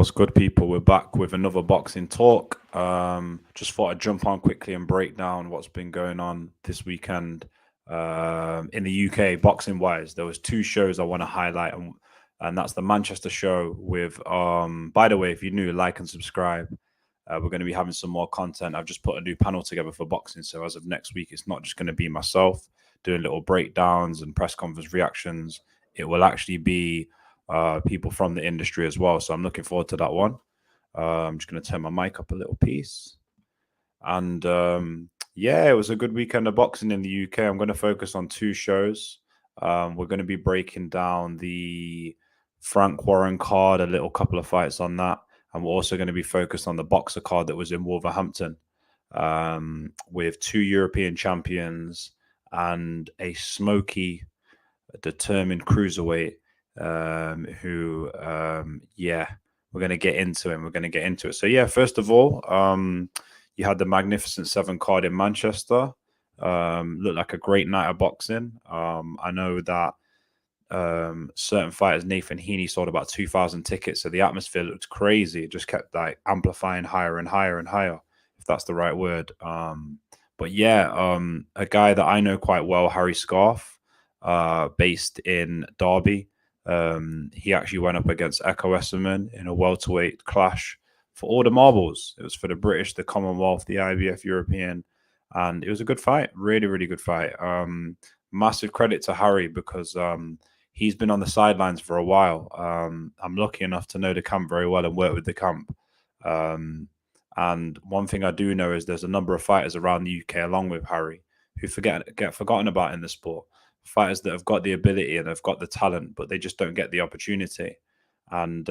What's good, people? We're back with another boxing talk. Just thought I'd jump on quickly and break down what's been going on this weekend in the UK, boxing wise. There was two shows I want to highlight, and that's the Manchester show with. By the way, if you're new, like and subscribe. We're going to be having some more content. I've just put a new panel together for boxing, so as of next week, it's not just going to be myself doing little breakdowns and press conference reactions. It will actually be people from the industry as well. So I'm looking forward to that one. I'm just going to turn my mic up a little piece. And yeah, it was a good weekend of boxing in the UK. I'm going to focus on two shows. We're going to be breaking down the Frank Warren card, a little couple of fights on that. And we're also going to be focused on the Boxxer card that was in Wolverhampton with two European champions and a smoky, determined cruiserweight yeah, we're going to get into him. We're going to get into it. So, yeah, first of all, you had the Magnificent Seven card in Manchester. Looked like a great night of boxing. I know that certain fighters, Nathan Heaney, sold about 2,000 tickets. So the atmosphere looked crazy. It just kept like amplifying higher and higher and higher, if that's the right word. But yeah, a guy that I know quite well, Harry Scarff, based in Derby. He actually went up against Ekow Essuman in a welterweight clash for all the marbles. It was for the British, the Commonwealth, the IBF European, and it was a good fight. Really, really good fight. Massive credit to Harry because he's been on the sidelines for a while. I'm lucky enough to know the camp very well and work with the camp. And one thing I do know is there's a number of fighters around the UK along with Harry who get forgotten about in the sport. Fighters that have got the ability and have got the talent, but they just don't get the opportunity. And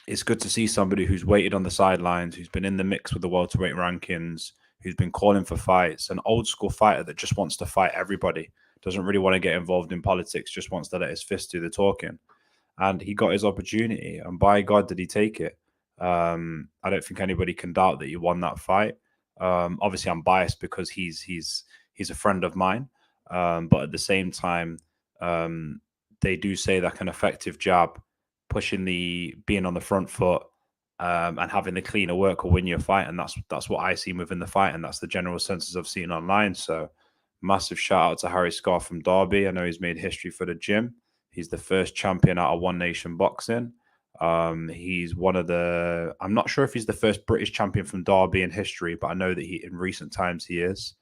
it's good to see somebody who's waited on the sidelines, who's been in the mix with the welterweight rankings, who's been calling for fights, an old school fighter that just wants to fight everybody, doesn't really want to get involved in politics, just wants to let his fist do the talking. And he got his opportunity, and by God, did he take it. I don't think anybody can doubt that he won that fight. Obviously, I'm biased because he's a friend of mine. But at the same time, they do say that an effective jab, being on the front foot, and having the cleaner work will win you a fight. And that's what I see within the fight. And that's the general census I've seen online. So massive shout out to Harry Scarff from Derby. I know he's made history for the gym. He's the first champion out of One Nation Boxing. He's I'm not sure if he's the first British champion from Derby in history, but I know that in recent times he is.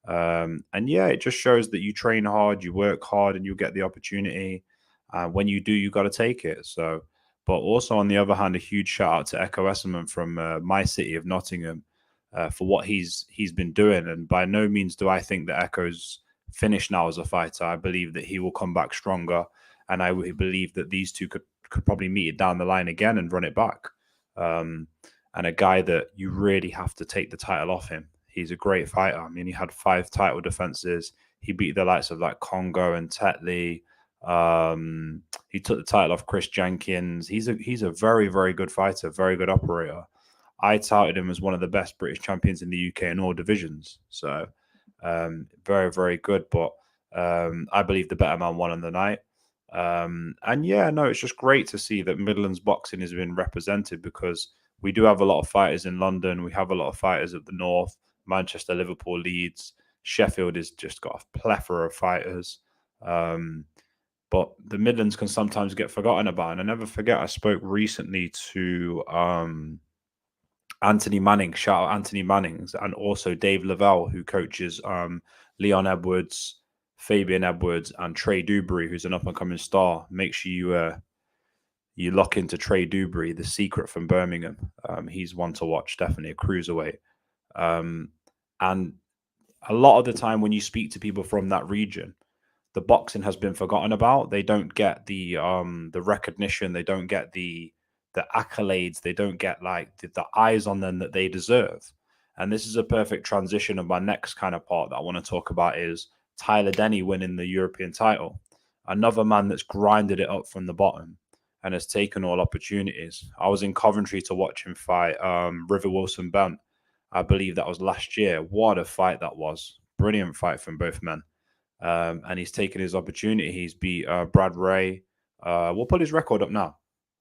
And yeah, it just shows that you train hard, you work hard, and you get the opportunity. When you do, you got to take it. So, but also on the other hand, a huge shout out to Ekow Essuman from my city of Nottingham for what he's been doing. And by no means do I think that Ekow's finished now as a fighter. I believe that he will come back stronger, and I believe that these two could probably meet it down the line again and run it back. And a guy that you really have to take the title off him. He's a great fighter. I mean, he had 5 title defenses. He beat the likes of like Congo and Tetley. He took the title off Chris Jenkins. He's a very, very good fighter, very good operator. I touted him as one of the best British champions in the UK in all divisions. So very, very good. But I believe the better man won on the night. And yeah, no, it's just great to see that Midlands boxing has been represented because we do have a lot of fighters in London. We have a lot of fighters at the north. Manchester, Liverpool, Leeds, Sheffield has just got a plethora of fighters. But the Midlands can sometimes get forgotten about. And I never forget, I spoke recently to Anthony Manning, shout out Anthony Mannings, and also Dave Lavelle, who coaches Leon Edwards, Fabian Edwards, and Trey Dewberry, who's an up-and-coming star. Make sure you lock into Trey Dewberry, the secret from Birmingham. He's one to watch, definitely a cruiserweight. And a lot of the time when you speak to people from that region, the boxing has been forgotten about. They don't get the recognition. They don't get the accolades. They don't get like the eyes on them that they deserve. And this is a perfect transition of my next kind of part that I want to talk about is Tyler Denny winning the European title. Another man that's grinded it up from the bottom and has taken all opportunities. I was in Coventry to watch him fight River Wilson Bent. I believe that was last year. What a fight that was. Brilliant fight from both men. And he's taken his opportunity. He's beat Brad Ray. We'll put his record up now.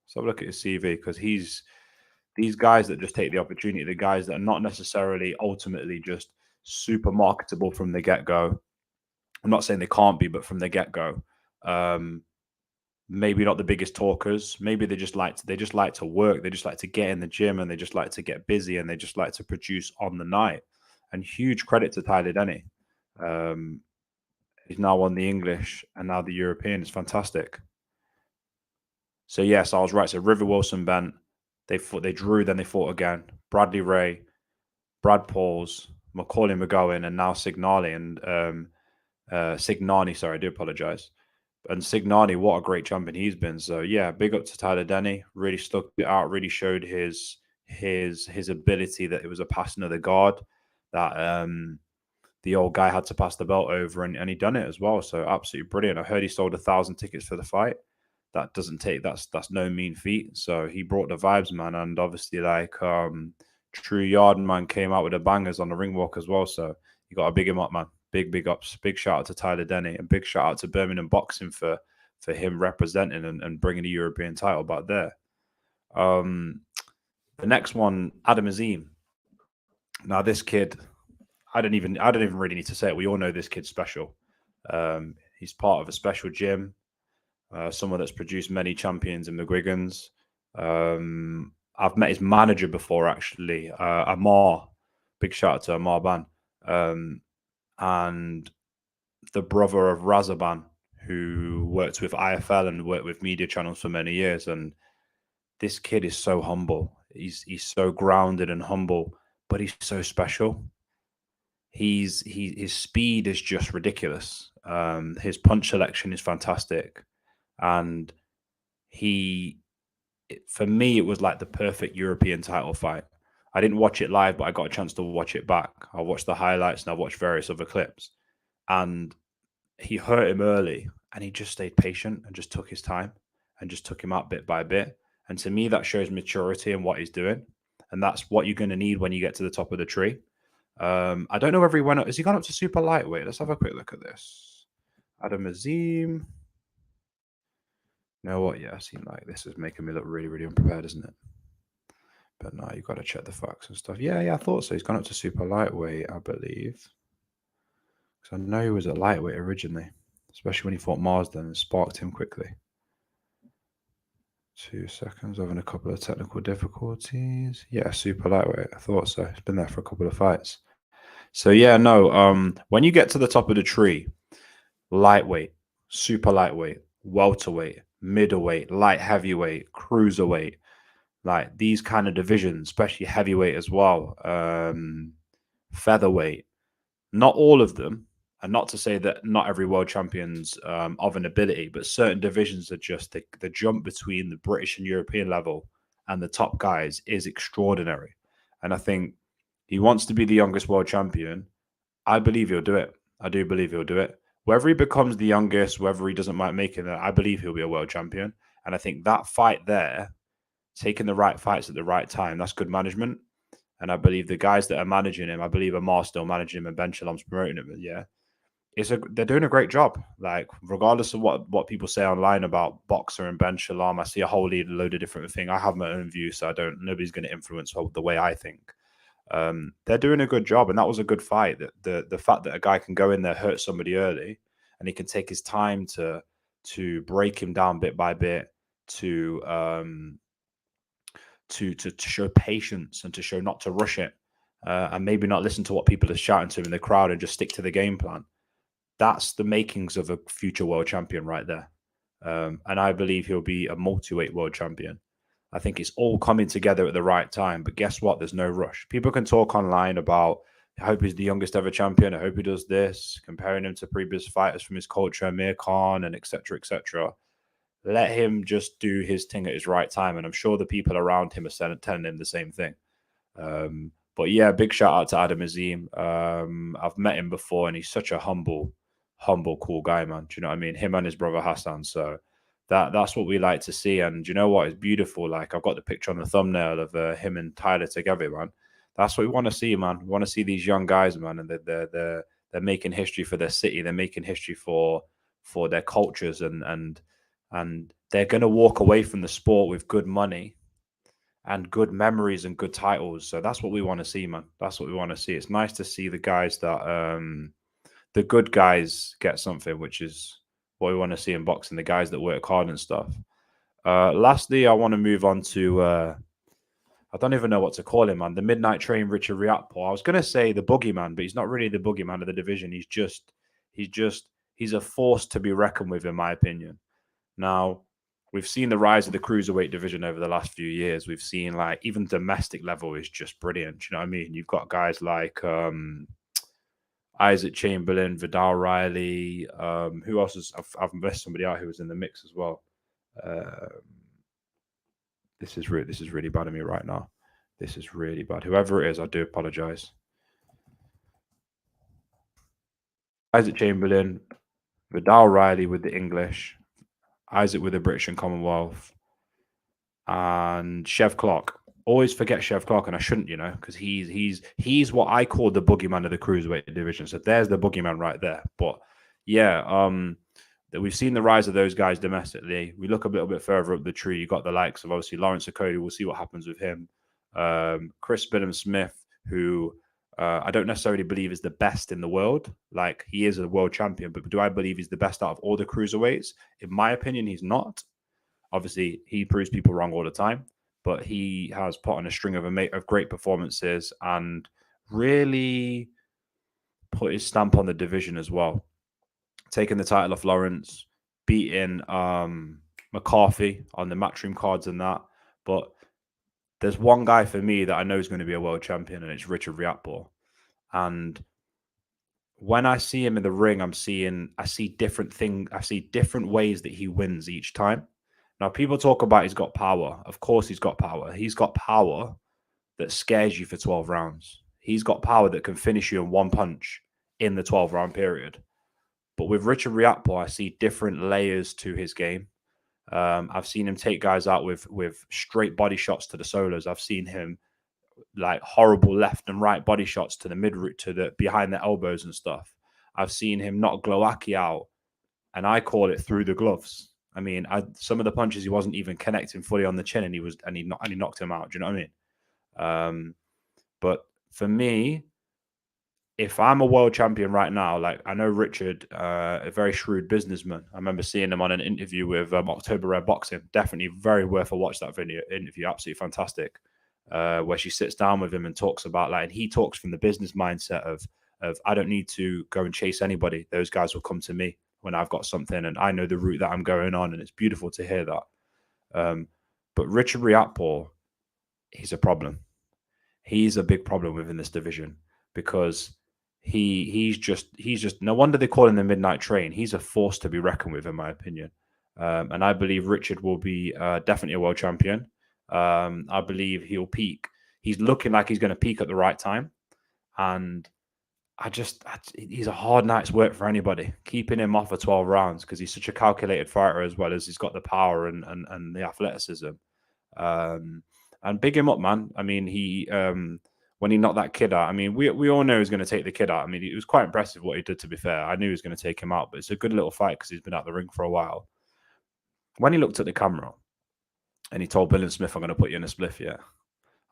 Let's have a look at his CV, because these guys that just take the opportunity, the guys that are not necessarily ultimately just super marketable from the get-go. I'm not saying they can't be, but from the get-go, maybe not the biggest talkers. Maybe they just like to work. They just like to get in the gym, and they just like to get busy, and they just like to produce on the night. And huge credit to Tyler Denny. He's now won the English and now the European. It's fantastic. So yes, I was right. So River Wilson bent. They drew, then they fought again. Bradley Ray, Brad Pauls, Macaulay McGowan, and now Signani and Signani. Sorry, I do apologize. And Signani, what a great champion he's been. So yeah, big up to Tyler Denny. Really stuck it out. Really showed his ability, that it was a passing of the guard, that the old guy had to pass the belt over, and he done it as well. So absolutely brilliant. I heard he sold 1,000 tickets for the fight. That doesn't take that's no mean feat. So he brought the vibes, man. And obviously, like True Yarden, man, came out with the bangers on the ring walk as well. So you got to big him up, man. Big ups. Big shout out to Tyler Denny, and big shout out to Birmingham Boxing for him representing and bringing the European title back there. The next one, Adam Azim. Now this kid, I don't even really need to say it. We all know this kid's special. He's part of a special gym. Someone that's produced many champions in McGuigan's. I've met his manager before, actually, Amar. Big shout out to Amar Ban. And the brother of Razaban, who worked with IFL and worked with media channels for many years. And this kid is so humble. He's so grounded and humble, but he's so special. His speed is just ridiculous. His punch selection is fantastic. And for me, it was like the perfect European title fight. I didn't watch it live, but I got a chance to watch it back. I watched the highlights and I watched various other clips. And he hurt him early, and he just stayed patient and just took his time and just took him out bit by bit. And to me, that shows maturity in what he's doing. And that's what you're going to need when you get to the top of the tree. I don't know whether he went up. Has he gone up to super lightweight? Let's have a quick look at this. Adam Azim. You know what? Yeah, I seem like this is making me look really, really unprepared, isn't it? But no, you've got to check the facts and stuff. Yeah, I thought so. He's gone up to super lightweight, I believe. Because I know he was at lightweight originally, especially when he fought Marsden and sparked him quickly. 2 seconds, having a couple of technical difficulties. Yeah, super lightweight. I thought so. He's been there for a couple of fights. So yeah, no. When you get to the top of the tree, lightweight, super lightweight, welterweight, middleweight, light heavyweight, cruiserweight, like these kind of divisions, especially heavyweight as well, featherweight. Not all of them, and not to say that not every world champion's of an ability, but certain divisions are just the jump between the British and European level and the top guys is extraordinary. And I think he wants to be the youngest world champion. I believe he'll do it. I do believe he'll do it. Whether he becomes the youngest, whether he doesn't mind making it, I believe he'll be a world champion. And I think that fight there, taking the right fights at the right time, that's good management. And I believe the guys that are managing him, I believe Amar's still managing him and Ben Shalom's promoting him. Yeah, they're doing a great job. Like, regardless of what people say online about Boxxer and Ben Shalom, I see a whole load of different things. I have my own view, so nobody's going to influence the way I think. They're doing a good job, and that was a good fight. The fact that a guy can go in there, hurt somebody early, and he can take his time to break him down bit by bit, to show patience and to show not to rush it, and maybe not listen to what people are shouting to him in the crowd and just stick to the game plan. That's the makings of a future world champion right there. And I believe he'll be a multi-weight world champion. I think it's all coming together at the right time. But guess what? There's no rush. People can talk online about, I hope he's the youngest ever champion. I hope he does this, comparing him to previous fighters from his culture, Amir Khan, and etc., etc. Let him just do his thing at his right time. And I'm sure the people around him are telling him the same thing. But yeah, big shout out to Adam Azim. I've met him before, and he's such a humble, cool guy, man. Do you know what I mean? Him and his brother Hassan. So that's what we like to see. And do you know what? It's beautiful. Like, I've got the picture on the thumbnail of him and Tyler together, man. That's what we want to see, man. We want to see these young guys, man, and they're making history for their city. They're making history for their cultures, and they're going to walk away from the sport with good money and good memories and good titles. So that's what we want to see, man. That's what we want to see. It's nice to see the guys that the good guys get something, which is what we want to see in boxing, the guys that work hard and stuff. Lastly, I want to move on to I don't even know what to call him, man. The Midnight Train, Richard Riakporhe. I was going to say the boogeyman, but he's not really the boogeyman of the division. He's a force to be reckoned with, in my opinion. Now, we've seen the rise of the cruiserweight division over the last few years. We've seen like even domestic level is just brilliant. You know what I mean? You've got guys like Isaac Chamberlain, Vidal Riley. Who else is? I've missed somebody out who was in the mix as well. This is really bad of me right now. This is really bad. Whoever it is, I do apologize. Isaac Chamberlain, Vidal Riley with the English, Isaac with the British and Commonwealth, and Chev Clark. Always forget Chev Clark, and I shouldn't, you know, because he's what I call the boogeyman of the cruiserweight division. So there's the boogeyman right there. But yeah, we've seen the rise of those guys domestically. We look a little bit further up the tree. You got the likes of obviously Lawrence Okoye. We'll see what happens with him. Chris Billam-Smith, who I don't necessarily believe is the best in the world. Like, he is a world champion, but do I believe he's the best out of all the cruiserweights? In my opinion, he's not. Obviously, he proves people wrong all the time, but he has put on a string of great performances and really put his stamp on the division as well. Taking the title off Lawrence, beating McCarthy on the Matchroom cards and that. But there's one guy for me that I know is going to be a world champion, and it's Richard Riakporhe. And when I see him in the ring, I see different things. I see different ways that he wins each time. Now, people talk about he's got power. Of course he's got power. He's got power that scares you for 12 rounds. He's got power that can finish you in one punch in the 12-round period. But with Richard Riakporhe, I see different layers to his game. I've seen him take guys out with straight body shots to the solos. I've seen him like horrible left and right body shots to the mid-root, to the behind the elbows and stuff. I've seen him knock Glowacki out, and I call it through the gloves. I mean, some of the punches he wasn't even connecting fully on the chin, and he knocked him out. Do you know what I mean? But for me, if I'm a world champion right now, like I know Richard, a very shrewd businessman. I remember seeing him on an interview with October Red Boxing. Definitely very worth a watch, that interview. Absolutely fantastic. Where she sits down with him and talks about and he talks from the business mindset of I don't need to go and chase anybody. Those guys will come to me when I've got something, and I know the route that I'm going on, and it's beautiful to hear that. But Richard Riakporhe, he's a problem. He's a big problem within this division because he's just no wonder they call him the Midnight Train. He's a force to be reckoned with, in my opinion. And I believe Richard will be definitely a world champion. I believe he'll peak. He's looking like he's going to peak at the right time. And he's a hard night's work for anybody, keeping him off for 12 rounds because he's such a calculated fighter, as well as he's got the power and the athleticism. And big him up, man. I mean, he when he knocked that kid out, I mean, we all know he's going to take the kid out. I mean, it was quite impressive what he did, to be fair. I knew he was going to take him out, but it's a good little fight because he's been out the ring for a while. When he looked at the camera and he told Billam-Smith, I'm going to put you in a spliff, yeah.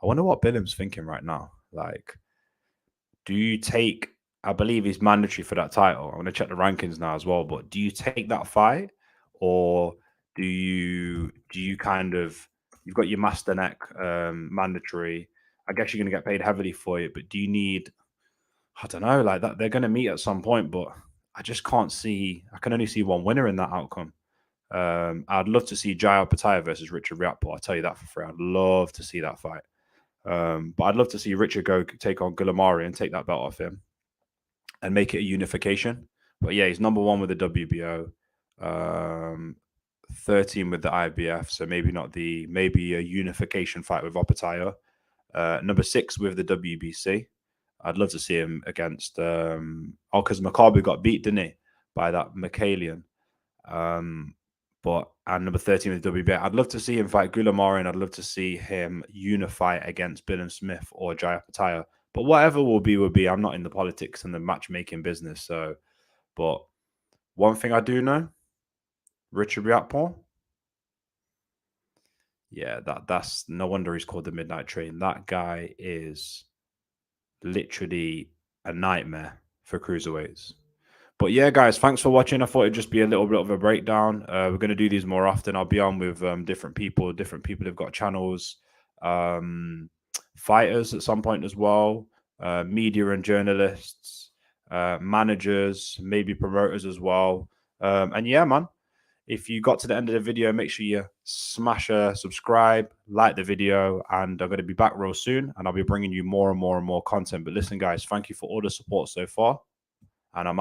I wonder what Billam's thinking right now. Like, do you take, I believe he's mandatory for that title. I'm going to check the rankings now as well, but do you take that fight, or do you kind of, you've got your master neck mandatory. I guess you're going to get paid heavily for it, but do you need, I don't know, like that? They're going to meet at some point, but I just can't see, I can only see one winner in that outcome. I'd love to see Jaya Pattaya versus Richard Riakporhe. I'll tell you that for free. I'd love to see that fight. But I'd love to see Richard go take on Gulamari and take that belt off him and make it a unification. But yeah, he's number 1 with the WBO, 13 with the IBF. So maybe a unification fight with Opataya. Number 6 with the WBC. I'd love to see him against, because Makabu got beat, didn't he, by that Michaelian. And number 13 with WBA. I'd love to see him fight Gulamari, and I'd love to see him unify against Billam-Smith or Jaya Pattaya. But whatever will be. I'm not in the politics and the matchmaking business. So, but one thing I do know, Richard Riakporhe, Yeah, that's no wonder he's called the Midnight Train. That guy is literally a nightmare for cruiserweights. But yeah, guys, thanks for watching. I thought it'd just be a little bit of a breakdown. We're going to do these more often. I'll be on with different people who've got channels, fighters at some point as well, media and journalists, managers, maybe promoters as well. And yeah, man, if you got to the end of the video, make sure you smash a subscribe, like the video, and I'm going to be back real soon, and I'll be bringing you more and more and more content. But listen, guys, thank you for all the support so far, and I'm out.